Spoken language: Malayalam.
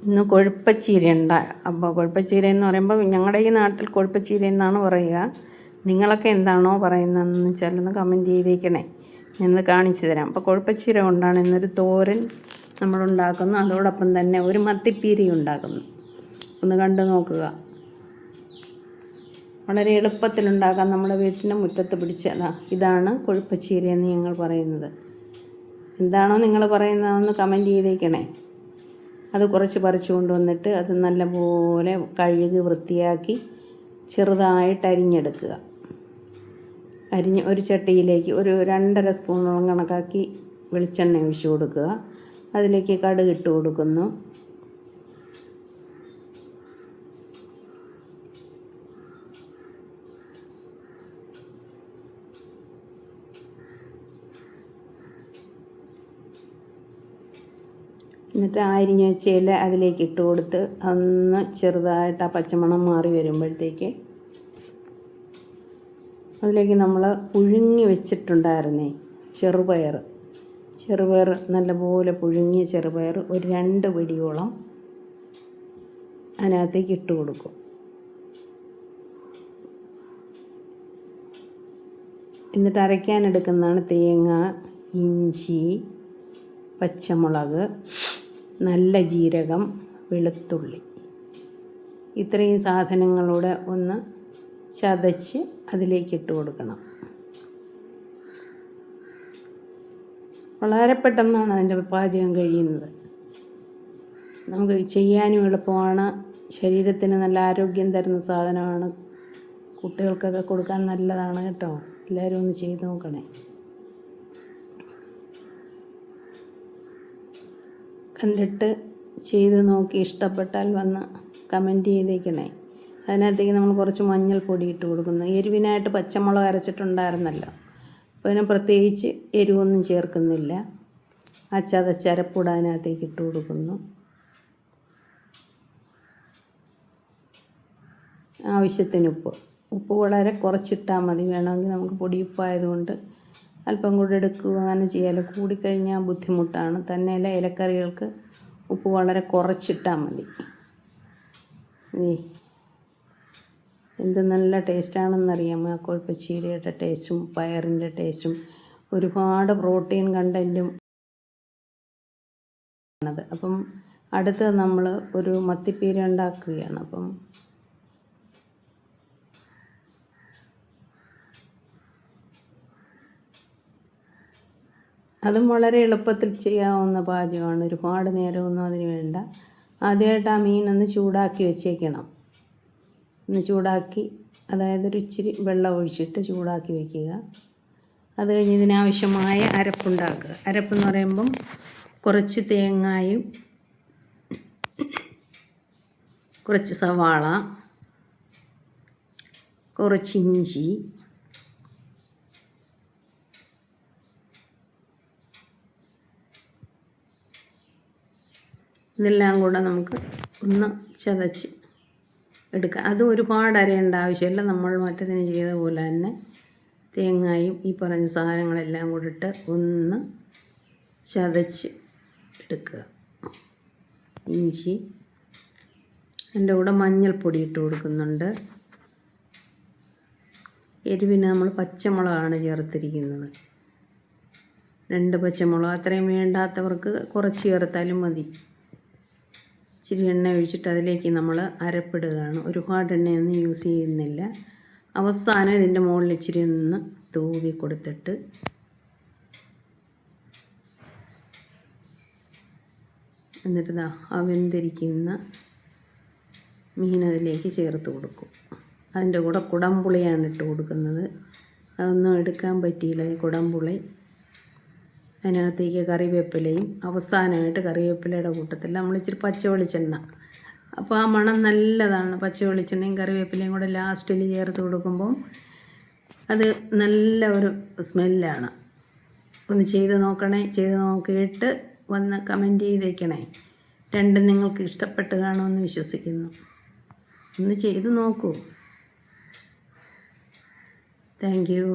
ഇന്ന് കൊഴുപ്പച്ചീര അപ്പോൾ കൊഴുപ്പച്ചീര എന്ന് പറയുമ്പോൾ ഞങ്ങളുടെ ഈ നാട്ടിൽ കൊഴുപ്പച്ചീര എന്നാണ് പറയുക. നിങ്ങളൊക്കെ എന്താണോ പറയുന്നതെന്ന് വെച്ചാൽ ഒന്ന് കമൻറ്റ് ചെയ്തേക്കണേ, ഞാനത് കാണിച്ചു തരാം. അപ്പോൾ കൊഴുപ്പച്ചീര കൊണ്ടാണ് ഇന്നൊരു തോരൻ നമ്മളുണ്ടാക്കുന്നു. അതോടൊപ്പം തന്നെ ഒരു മത്തിപ്പീരി ഉണ്ടാക്കുന്നു. ഒന്ന് കണ്ടു നോക്കുക. വളരെ എളുപ്പത്തിലുണ്ടാക്കാം. നമ്മുടെ വീട്ടിൻ്റെ മുറ്റത്ത് പിടിച്ചതാ. ഇതാണ് കൊഴുപ്പച്ചീര എന്ന് ഞങ്ങൾ പറയുന്നത്. എന്താണോ നിങ്ങൾ പറയുന്നതെന്ന് കമൻറ്റ് ചെയ്തേക്കണേ. അത് കുറച്ച് പറിച്ചു കൊണ്ടുവന്നിട്ട് അത് നല്ലപോലെ കഴുകി വൃത്തിയാക്കി ചെറുതായിട്ട് അരിഞ്ഞെടുക്കുക. ഒരു ചട്ടിയിലേക്ക് ഒരു 2.5 സ്പൂണോളം കണക്കാക്കി വെളിച്ചെണ്ണ ഒഴിച്ചു കൊടുക്കുക. അതിലേക്ക് കടുക് ഇട്ട് കൊടുക്കുന്നു. എന്നിട്ട് അരിഞ്ഞ് വെച്ച ഇല അതിലേക്ക് ഇട്ട് കൊടുത്ത് ഒന്ന് ചെറുതായിട്ട് ആ പച്ചമണം മാറി വരുമ്പോഴത്തേക്ക് അതിലേക്ക് നമ്മൾ പുഴുങ്ങി വെച്ചിട്ടുണ്ടായിരുന്നേ ചെറുപയർ നല്ലപോലെ പുഴുങ്ങിയ ചെറുപയർ ഒരു 2 പിടിയോളം അതിനകത്തേക്ക് ഇട്ട് കൊടുക്കും. എന്നിട്ട് അരയ്ക്കാനെടുക്കുന്നതാണ് തേങ്ങ, ഇഞ്ചി, പച്ചമുളക്, നല്ല ജീരകം, വെളുത്തുള്ളി. ഇത്രയും സാധനങ്ങളൂടെ ഒന്ന് ചതച്ച് അതിലേക്ക് ഇട്ട് കൊടുക്കണം. വളരെ പെട്ടെന്നാണ് അതിൻ്റെ പാചകം കഴിയുന്നത്. നമുക്ക് ചെയ്യാനും എളുപ്പമാണ്. ശരീരത്തിന് നല്ല ആരോഗ്യം തരുന്ന സാധനമാണ്. കുട്ടികൾക്കൊക്കെ കൊടുക്കാൻ നല്ലതാണ് കേട്ടോ. എല്ലാവരും ഒന്ന് ചെയ്ത് നോക്കണേ. കണ്ടിട്ട് ചെയ്ത് നോക്കി ഇഷ്ടപ്പെട്ടാൽ വന്ന് കമൻറ്റ് ചെയ്തേക്കണേ. അതിനകത്തേക്ക് നമ്മൾ കുറച്ച് മഞ്ഞൾപ്പൊടി ഇട്ട് കൊടുക്കുന്നു. എരിവിനായിട്ട് പച്ചമുളക് അരച്ചിട്ടുണ്ടായിരുന്നല്ലോ, അപ്പോൾ അതിന് പ്രത്യേകിച്ച് എരിവൊന്നും ചേർക്കുന്നില്ല. ആ ചതച്ചരപ്പൂടെ അതിനകത്തേക്ക് ഇട്ട് കൊടുക്കുന്നു. ആവശ്യത്തിന് ഉപ്പ് വളരെ കുറച്ചിട്ടാൽ മതി. വേണമെങ്കിൽ നമുക്ക് പൊടിയുപ്പായതുകൊണ്ട് അല്പം കൂടെ എടുക്കുക, അങ്ങനെ ചെയ്യാമല്ലോ. കൂടിക്കഴിഞ്ഞാൽ ബുദ്ധിമുട്ടാണ്. തന്നെയല്ല, ഇലക്കറികൾക്ക് ഉപ്പ് വളരെ കുറച്ചിട്ടാൽ മതി. എന്ത് നല്ല ടേസ്റ്റാണെന്നറിയാമോ ആ കൊഴുപ്പച്ചീരയുടെ ടേസ്റ്റും പയറിൻ്റെ ടേസ്റ്റും. ഒരുപാട് പ്രോട്ടീൻ കണ്ടൻറ്റും ആണത്. അപ്പം അടുത്ത് നമ്മൾ ഒരു മത്തിപ്പീര ഉണ്ടാക്കുകയാണ്. അപ്പം അതും വളരെ എളുപ്പത്തിൽ ചെയ്യാവുന്ന പാചകമാണ്. ഒരുപാട് നേരമൊന്നും അതിന് വേണ്ട. ആദ്യമായിട്ട് ആ മീനൊന്ന് ചൂടാക്കി വെച്ചേക്കണം. ഒന്ന് ചൂടാക്കി, അതായത് ഒരു ഇച്ചിരി വെള്ളം ഒഴിച്ചിട്ട് ചൂടാക്കി വയ്ക്കുക. അത് കഴിഞ്ഞ് ഇതിനാവശ്യമായ അരപ്പുണ്ടാക്കുക. അരപ്പെന്ന് പറയുമ്പം കുറച്ച് തേങ്ങായും കുറച്ച് സവാള, കുറച്ച് ഇഞ്ചി, ഇതെല്ലാം കൂടെ നമുക്ക് ഒന്ന് ചതച്ച് എടുക്കാം. അത് ഒരുപാട് അരയേണ്ട ആവശ്യമില്ല. നമ്മൾ മറ്റേതിന് ചെയ്ത പോലെ തന്നെ തേങ്ങായും ഈ പറഞ്ഞ സാധനങ്ങളെല്ലാം കൂടെ ഇട്ട് ഒന്ന് ചതച്ച് എടുക്കുക. ഇഞ്ചി, അതിൻ്റെ കൂടെ മഞ്ഞൾപ്പൊടി ഇട്ട് കൊടുക്കുന്നുണ്ട്. എരിവിന് നമ്മൾ പച്ചമുളകാണ് ചേർത്തിരിക്കുന്നത്. 2 പച്ചമുളക്. അത്രയും വേണ്ടാത്തവർക്ക് കുറച്ച് ചേർത്താലും മതി. ഇച്ചിരി എണ്ണ ഒഴിച്ചിട്ട് അതിലേക്ക് നമ്മൾ അരപ്പിടുകയാണ്. ഒരുപാട് എണ്ണയൊന്നും യൂസ് ചെയ്യുന്നില്ല. അവസാനം ഇതിൻ്റെ മുകളിൽ ഇച്ചിരി ഒന്ന് തൂവി കൊടുത്തിട്ട് എന്നിട്ട് ആ വെന്തിരിക്കുന്ന മീനതിലേക്ക് ചേർത്ത് കൊടുക്കും. അതിൻ്റെ കൂടെ കുടംപുളിയാണ് ഇട്ട് കൊടുക്കുന്നത്. അതൊന്നും എടുക്കാൻ പറ്റിയില്ല, ഈ കുടംപുളി. അതിനകത്തേക്ക് കറിവേപ്പിലയും, അവസാനമായിട്ട് കറിവേപ്പിലയുടെ കൂട്ടത്തിൽ നമ്മൾ ഇച്ചിരി പച്ച വെളിച്ചെണ്ണ. അപ്പോൾ ആ മണം നല്ലതാണ്. പച്ച വെളിച്ചെണ്ണയും കറിവേപ്പിലയും കൂടെ ലാസ്റ്റിൽ ചേർത്ത് കൊടുക്കുമ്പം അത് നല്ല ഒരു സ്മെല്ലാണ്. ഒന്ന് ചെയ്ത് നോക്കണേ. ചെയ്ത് നോക്കിയിട്ട് വന്ന് കമൻറ്റ് ചെയ്തേക്കണേ. രണ്ടും നിങ്ങൾക്ക് ഇഷ്ടപ്പെട്ട് കാണുമെന്ന് വിശ്വസിക്കുന്നു. ഒന്ന് ചെയ്ത് നോക്കൂ. Thank you.